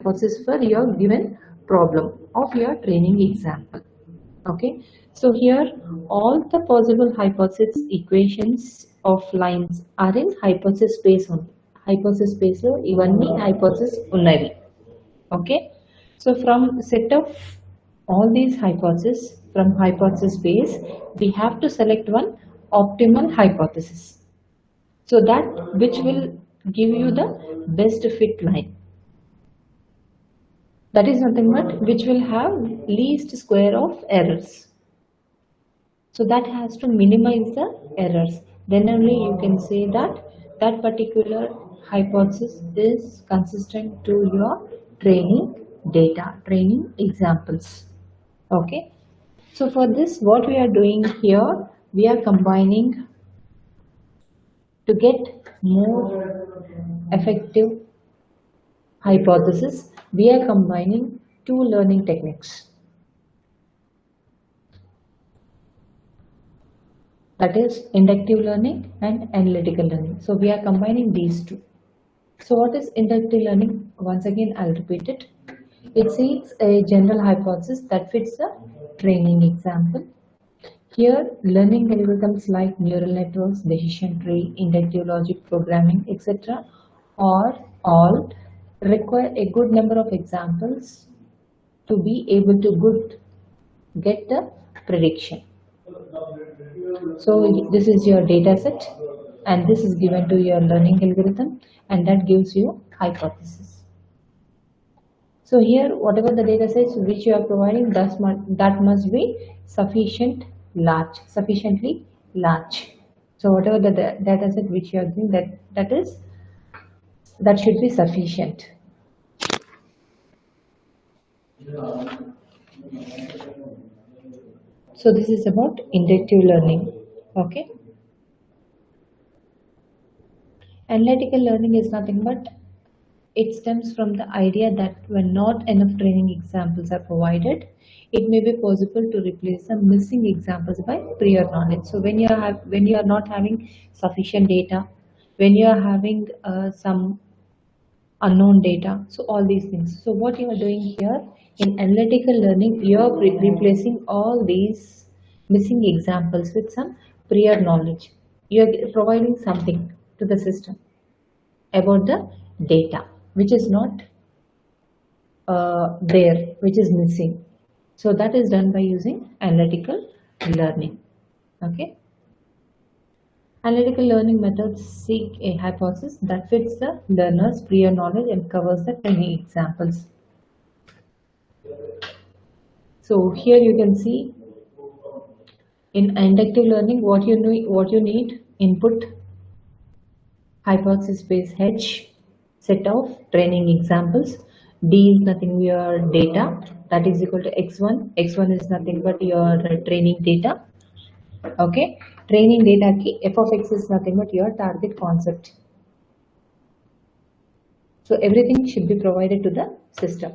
hypothesis for your given problem of your training example. Okay, so here all the possible hypothesis equations of lines are in hypothesis space only. Hypothesis space lo ivanni hypothesis unnavi. Okay, so from set of all these hypotheses, from hypothesis space we have to select one optimal hypothesis, so that which will give you the best fit line. That is nothing but which will have least square of errors. So that has to minimize the errors. Then only you can say that that particular hypothesis is consistent to your training data, training examples. Okay. So for this, what we are doing here, we are combining to get more effective hypothesis. We are combining two learning techniques. That is inductive learning and analytical learning. So we are combining these two. So what is inductive learning? Once again, I'll repeat it. It seeks a general hypothesis that fits the training example. Here, learning algorithms like neural networks, decision tree, inductive logic programming, etc. are all require a good number of examples to be able to get the prediction. So this is your data set and this is given to your learning algorithm, and that gives you hypothesis. So here whatever the data sets which you are providing, that must be sufficiently large. So whatever the data set which you are giving, that should be sufficient. So this is about inductive learning. Okay. Analytical learning is nothing but it stems from the idea that when not enough training examples are provided, it may be possible to replace the missing examples by prior knowledge. So when you are not having sufficient data, when you are having some unknown data, so all these things. So what you are doing here in analytical learning, you are replacing all these missing examples with some prior knowledge. You are providing something to the system about the data which is not there, which is missing. So that is done by using analytical learning. Okay. Analytical learning methods seek a hypothesis that fits the learner's prior knowledge and covers the training examples. So here you can see in inductive learning what you need: input, hypothesis space H, set of training examples. D is nothing but your data, that is equal to x1. X1 is nothing but your training data. Okay, training data ki f of x is nothing but your target concept. So everything should be provided to the system.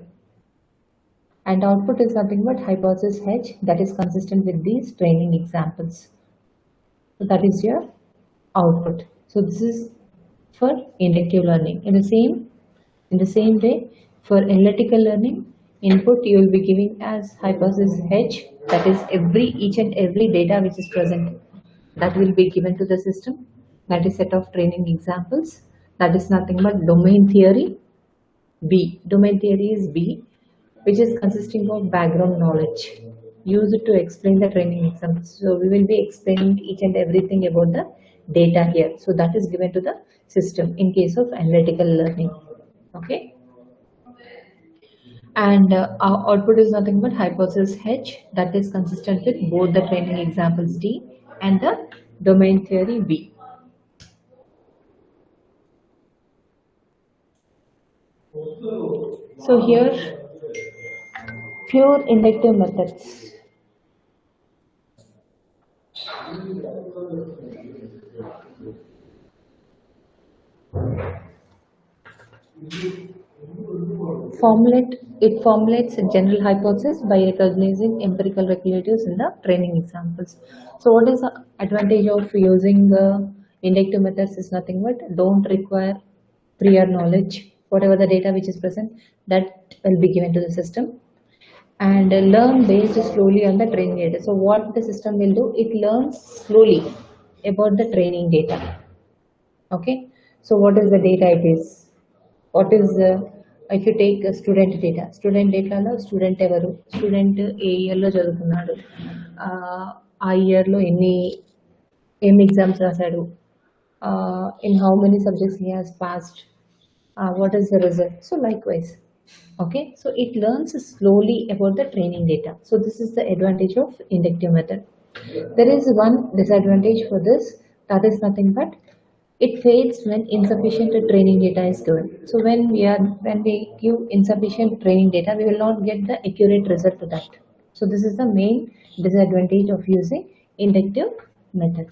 And output is nothing but hypothesis H, that is consistent with these training examples. So that is your output. So this is for inductive learning. In the same way, for analytical learning, input you will be giving as hypothesis H, that is each and every data which is present, that will be given to the system. That is set of training examples. That is nothing but domain theory B. Domain theory is B, which is consisting of background knowledge used to explain the training examples. So we will be explaining each and everything about the data here. So that is given to the system in case of analytical learning. Okay. And our output is nothing but hypothesis H, that is consistent with both the training examples D and the domain theory B. So here, pure inductive methods. It formulates a general hypothesis by recognizing empirical regulatives in the training examples. So what is the advantage of using the inductive methods is nothing but don't require prior knowledge whatever the data which is present, that will be given to the system, and learn based slowly on the training data. So what the system will do, it learns slowly about the training data. Okay, so what is the data it is? What is the, if you take student data, లో student ఎవరు, student ఏ ఇయర్లో చదువుతున్నాడు, ఆ ఇయర్లో ఏం exams రాశాడు, in how many subjects he has passed, what is the result. So likewise, okay, so it learns slowly about the training data. So this is the advantage of inductive method. There is one disadvantage for this, that is nothing but it fails when insufficient training data is given. So when we give insufficient training data, we will not get the accurate result to that. So this is the main disadvantage of using inductive method.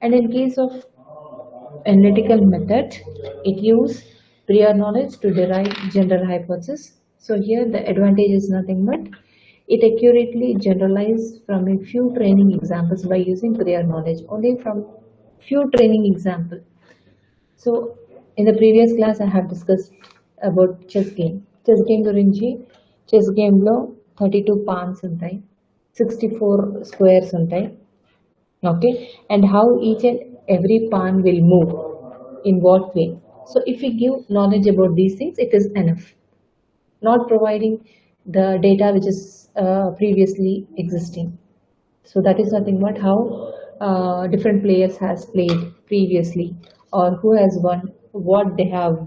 And in case of analytical method, it uses prior knowledge to derive general hypothesis. So here the advantage is nothing but it accurately generalizes from a few training examples by using prior knowledge, only from few training example. So in the previous class I have discussed about chess game. Chess game గురించి, chess game లో 32 pawns ఉంటాయి, 64 squares ఉంటాయి. Okay, and how each and every pawn will move, in what way. So if we give knowledge about these things, it is enough. Not providing the data which is previously existing. So that is nothing but how different players has played previously, or who has won, what they have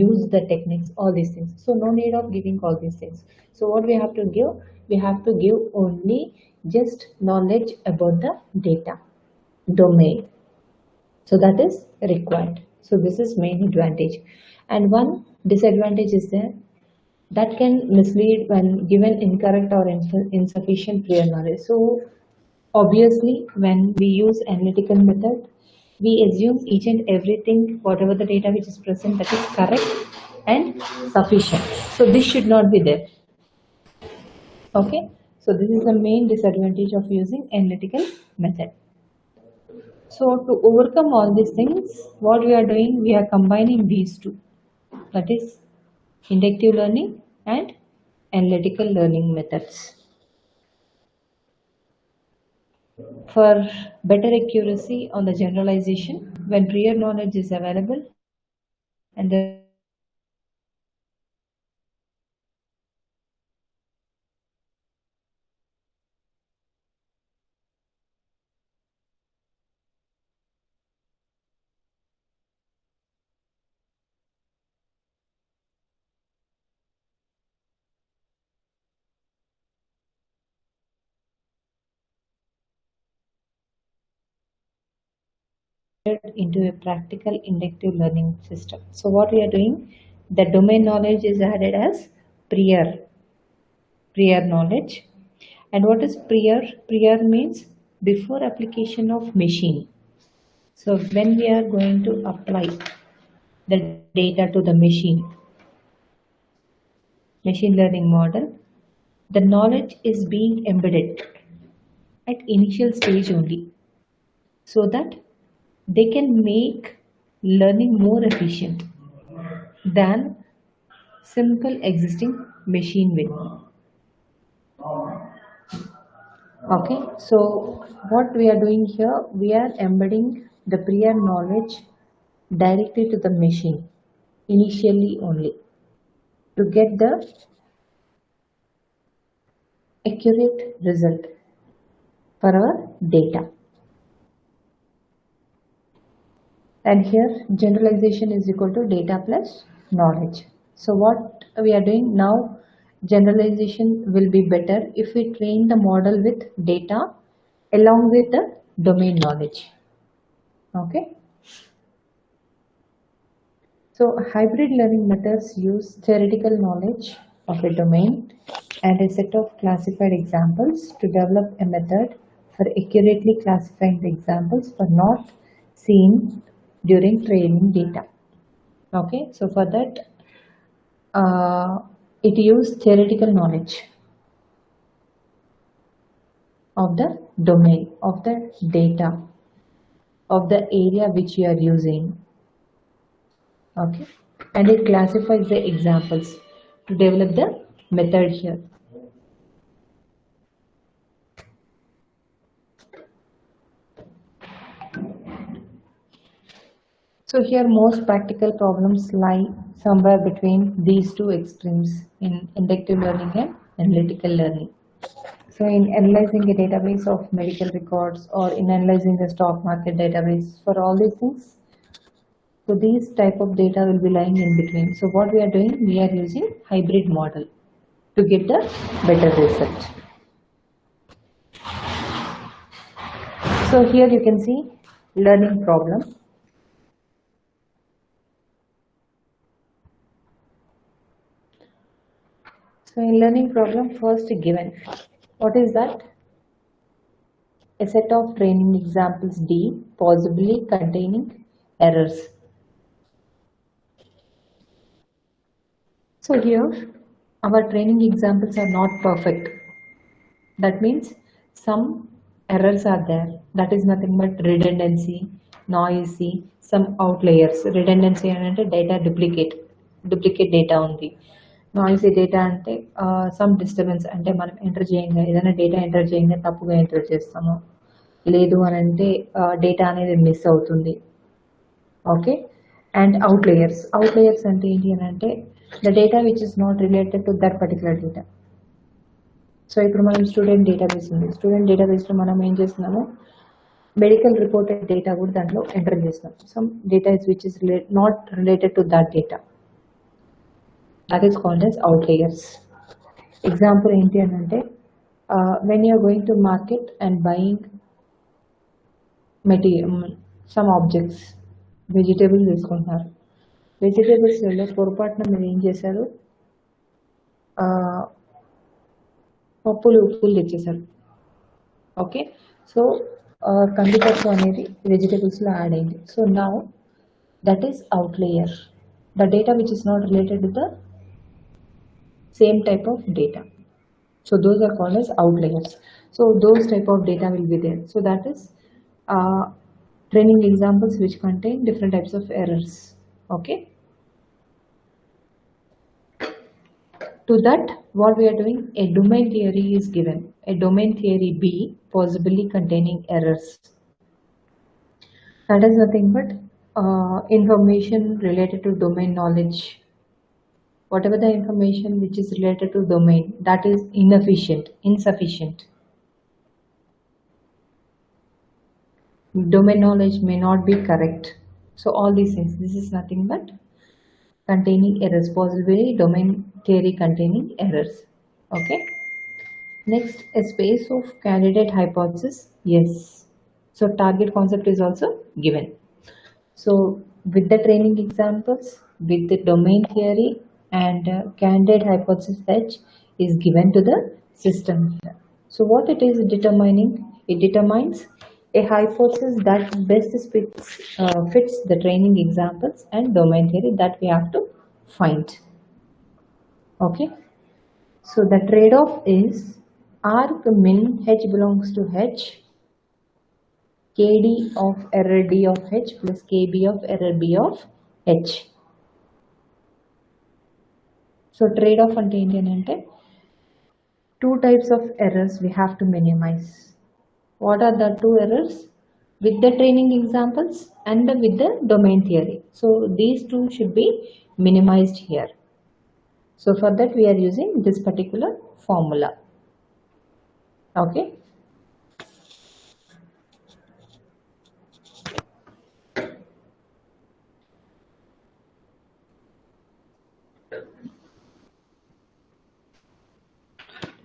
used the techniques, all these things. So no need of giving all these things. So what we have to give, we have to give only just knowledge about the data domain. So that is required. So this is main advantage. And one disadvantage is there, that can mislead when given incorrect or insufficient prior knowledge. So obviously when we use analytical method, we assume each and everything, whatever the data which is present, that is correct and sufficient. So this should not be there. Okay, so this is the main disadvantage of using analytical method. So to overcome all these things, what we are doing, we are combining these two, that is inductive learning and analytical learning methods. For better accuracy on the generalization, when prior knowledge is available and the into a practical inductive learning system. So what we are doing, the domain knowledge is added as prior knowledge. And what is prior? Prior means before application of machine. So when we are going to apply the data to the machine learning model, the knowledge is being embedded at initial stage only, so that they can make learning more efficient than simple existing machine will. Okay, so what we are doing here, we are embedding the prior knowledge directly to the machine initially only, to get the accurate result for our data. And here generalization is equal to data plus knowledge. So what we are doing now, generalization will be better if we train the model with data along with the domain knowledge. Okay. So hybrid learning methods use theoretical knowledge of a domain and a set of classified examples to develop a method for accurately classifying the examples for not seen during training data. Okay, so for that it used theoretical knowledge of the domain, of the data, of the area which you are using. Okay, and it classifies the examples to develop the method here. So here most practical problems lie somewhere between these two extremes in inductive learning and analytical learning. So in analyzing a database of medical records or in analyzing the stock market database, for all these things, so these type of data will be lying in between. So what we are doing, we are using hybrid model to get the better result. So here you can see learning problem. So in learning problem, first given, what is that? A set of training examples D, possibly containing errors. So here, our training examples are not perfect. That means some errors are there. That is nothing but redundancy, noisy, some outliers. Redundancy అంటే data duplicate data ఉంది. Noisy data అంటే some disturbance అంటే మనం enter చేయంగా ఏదైనా data enter చేయంగా తప్పుగా enter చేస్తాము. లేదు అని అంటే డేటా అనేది మిస్ అవుతుంది. ఓకే, అండ్ అవుట్లేయర్స్ అంటే ఏంటి అని అంటే the data which is not related to that particular data. So ఇప్పుడు మనం స్టూడెంట్ డేటాబేస్ ఉంది. స్టూడెంట్ డేటాబేస్లో మనం ఏం చేస్తున్నాము, మెడికల్ రిపోర్టెడ్ డేటా కూడా దాంట్లో ఎంటర్ చేస్తాం. Some data is which is not related to that data, that is called as outliers. Example ఏంటి అని అంటే when you're going to market and buying some objects, vegetables తీసుకుంటున్నారు. వెజిటేబుల్స్లో పొరపాటున మీరు ఏం చేశారు, పప్పులు ఉప్పులు తెచ్చేసారు. ఓకే, సో కందిపప్పు అనేది వెజిటేబుల్స్లో యాడ్ అయింది. So now that is outlier, the data which is not related to the same type of data. So those are called as outliers. So those type of data will be there. So that is training examples which contain different types of errors. Okay. To that, what we are doing, a domain theory is given. A domain theory B, possibly containing errors. That is nothing but information related to domain knowledge. Whatever the information which is related to domain, that is insufficient. Domain knowledge may not be correct. So all these things, this is nothing but containing errors, possibly domain theory containing errors. Okay. Next, a space of candidate hypothesis. Yes. So target concept is also given. So with the training examples, with the domain theory and candidate hypothesis H is given to the system here. So what it is determining? It determines a hypothesis that best fits the training examples and domain theory that we have to find. Okay. So the trade-off is arc min H belongs to H, KD of error D of H plus KB of error B of H. So trade-off ante enti ante two types of errors we have to minimize. What are the two errors? With the training examples and with the domain theory. So these two should be minimized here. So for that we are using this particular formula. Okay.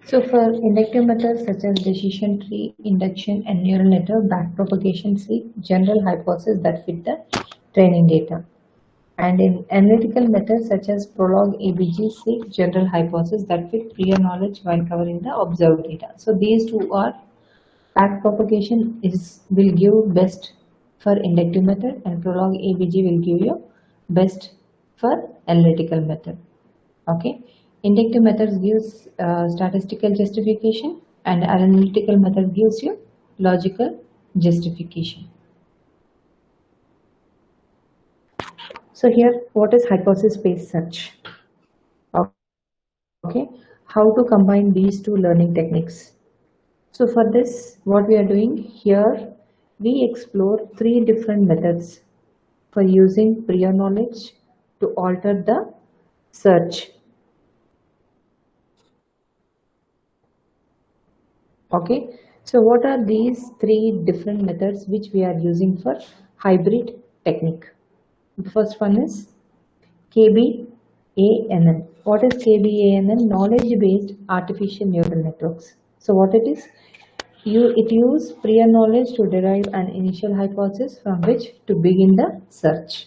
So for inductive methods such as decision tree, induction and neural network, backpropagation seek general hypotheses that fit the training data. And in analytical methods such as prolog ABG seek general hypotheses that fit prior knowledge while covering the observed data. So these two are, backpropagation will give best for inductive method and prolog ABG will give you best for analytical method. Okay. Inductive methods gives statistical justification and analytical method gives you logical justification. So So here, what is hypothesis-based search? Okay, how to combine these two learning techniques. So for this, what we are doing here, we explore three different methods for using prior knowledge to alter the search. Okay, so what are these three different methods which we are using for hybrid technique? The first one is KBANN. What is KBANN? Knowledge-based artificial neural networks. So what it is? It uses prior knowledge to derive an initial hypothesis from which to begin the search.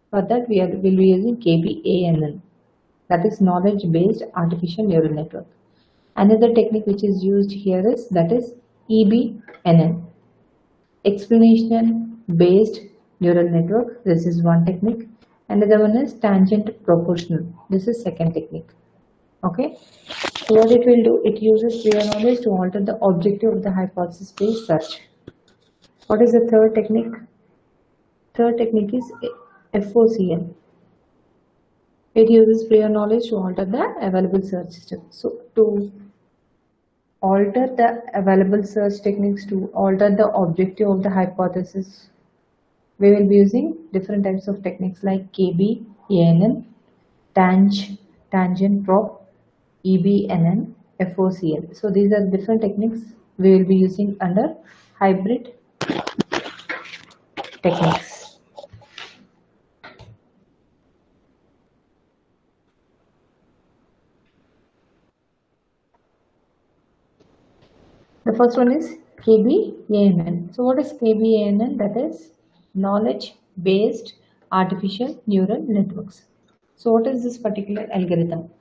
For that, will be using KBANN. That is knowledge-based artificial neural network. Another technique which is used here is EBNN. Explanation based neural network. This is one technique. Another one is tangent proportional. This is second technique. Okay. So what it will do? It uses prior knowledge to alter the objective of the hypothesis based search. What is the third technique? Third technique is FOCL. It uses prior knowledge to alter the available search system. So to alter the available search techniques to alter the objective of the hypothesis, we will be using different types of techniques like KBANN, tangent prop, EBNN, FOCL. So these are different techniques we will be using under hybrid techniques. The first one is KBANN. So what is KBANN? That is knowledge-based artificial neural networks. So what is this particular algorithm?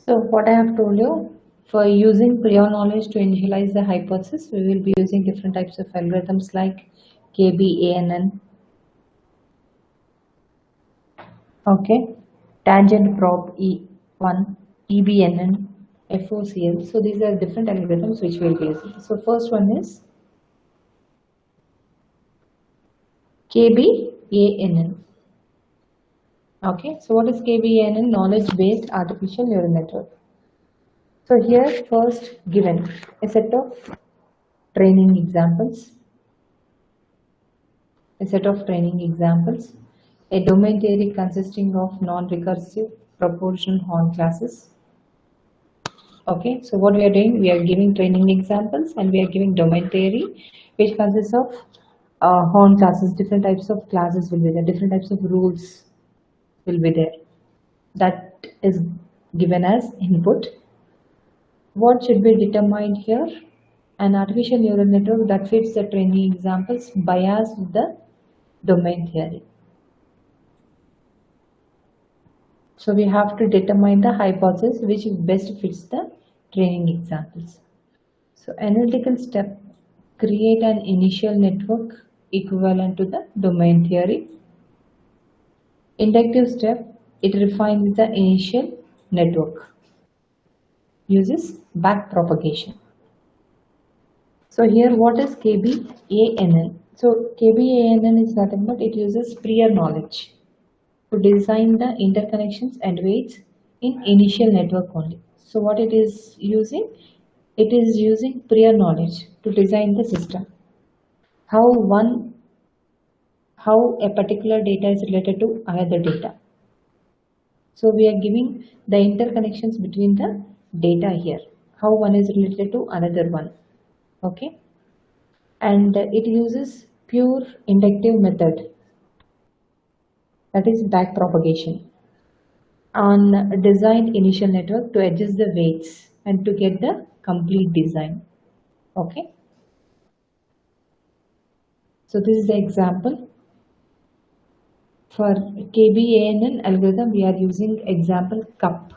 So what I have told you, for using prior knowledge to initialize the hypothesis, we will be using different types of algorithms like KBANN, okay, tangent prop E1, EBNN, FOCL. So these are different algorithms which we will be using. So first one is KBANN. Okay, so what is KBANN? Knowledge-based artificial neural network. So here first given a set of training examples, a domain theory consisting of non-recursive proportional horn classes. Okay, so what we are doing, we are giving training examples and we are giving domain theory, which consists of horn classes. Different types of classes will be there, different types of rules will be there. That is given as input. What should be determined here? An artificial neural network that fits the training examples biased with the domain theory. So we have to determine the hypothesis which best fits the training examples. So analytical step, create an initial network equivalent to the domain theory. Inductive step, it refines the initial network, uses back propagation. So here what is KBANN? So KBANN is nothing but it uses prior knowledge to design the interconnections and weights in initial network only. So what it is using? It is using prior knowledge to design the system. How a particular data is related to another data. So we are giving the interconnections between the data here. How one is related to another one. Okay. And it uses pure inductive method, that is back propagation, on design initial network to adjust the weights and to get the complete design. Okay. So this is the example. For KBANN algorithm, we are using example cup.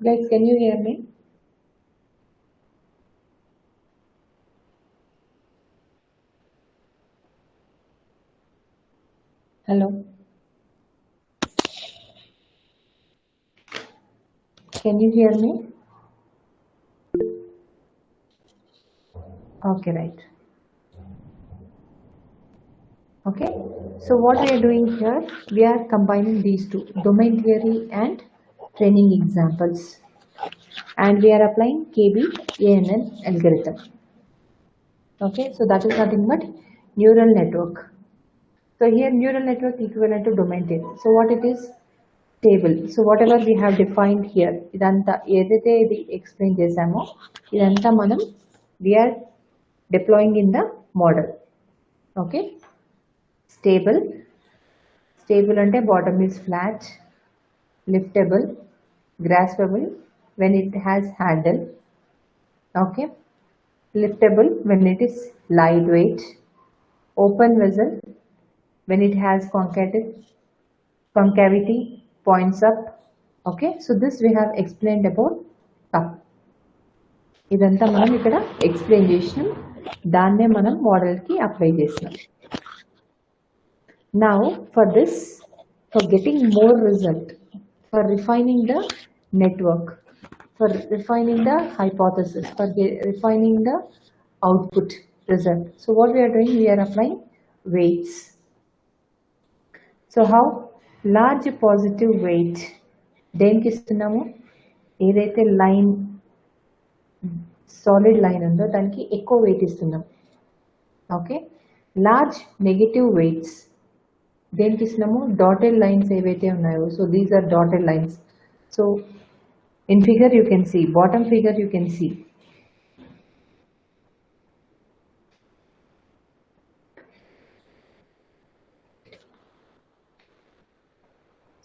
Guys, can you hear me? Hello. Can you hear me? Okay, right. Okay. So what we are doing here, we are combining these two, domain theory and training examples. And we are applying KBANN algorithm. Okay, so that is nothing but neural network. So here neural network equivalent to domain theory. So what it is? Table. So whatever we have defined here, idanta edaithe idi explain chesamo, idanta manam we are deploying in the model. Okay. Stable. Stable ante bottom is flat, liftable, graspable when it has handle. Okay. Liftable when it is lightweight, open vessel when it has concavity, points up. Okay, so this we have explained about cup. ఇదంతా మనం ఇక్కడ explain చేసినాం, దాన్నే మనం మోడల్కి apply చేసినాం. Now for this, for getting more result, for refining the network, for refining the hypothesis, for refining the output result. So what we are doing, we are applying weights. So how? Large positive weight దేనికి ఇస్తున్నాము, ఏదైతే line solid line ఉందో దానికి ఎక్కువ wait ఇస్తున్నాం. Okay. Large negative weights దేనికి ఇస్తున్నాము, dotted lines ఏవైతే ఉన్నాయో, so these are dotted lines. So in figure you can see, bottom figure you can see.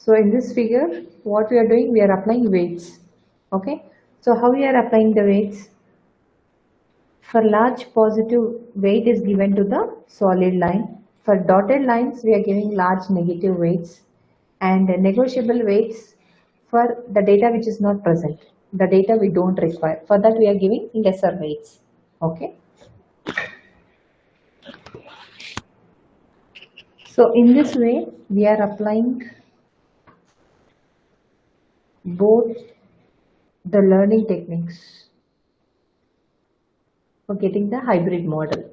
So in this figure, what we are doing, we are applying weights. Okay. So how we are applying the weights? For large positive weight is given to the solid line. For dotted lines, we are giving large negative weights and negotiable weights for the data which is not present, the data we don't require. For that, we are giving lesser weights. Okay. So in this way, we are applying both the learning techniques for getting the hybrid model.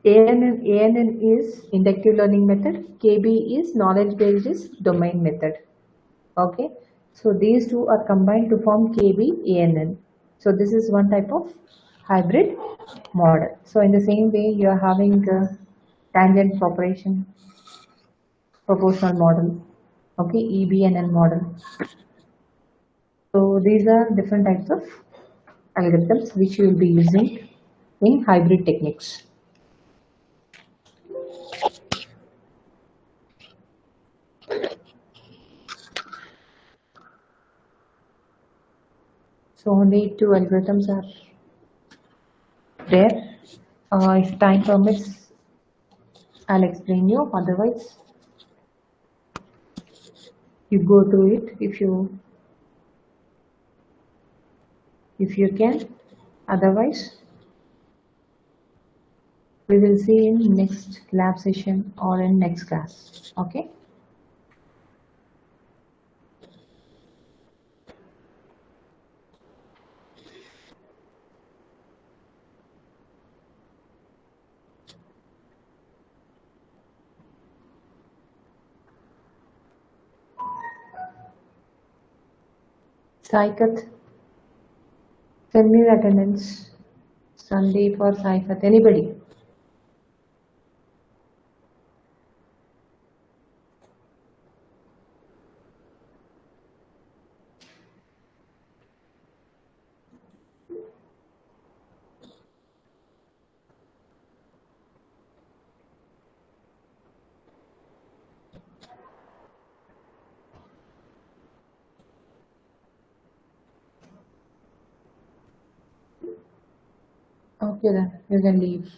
ANN is inductive learning method, KB is knowledge based domain method. Okay, so these two are combined to form KB ANN. So this is one type of hybrid model. So in the same way, you are having tangent proportional model, okay, EBNN model. So these are different types of algorithms which you will be using in hybrid techniques. So only two algorithms are there. If time permits, I'll explain you. Otherwise, you go through it if you can. Otherwise, we will see in next lab session or in next class. Okay. Saikat, send me the attendance. Sandeep or Saikat, anybody? Okay then, you can leave.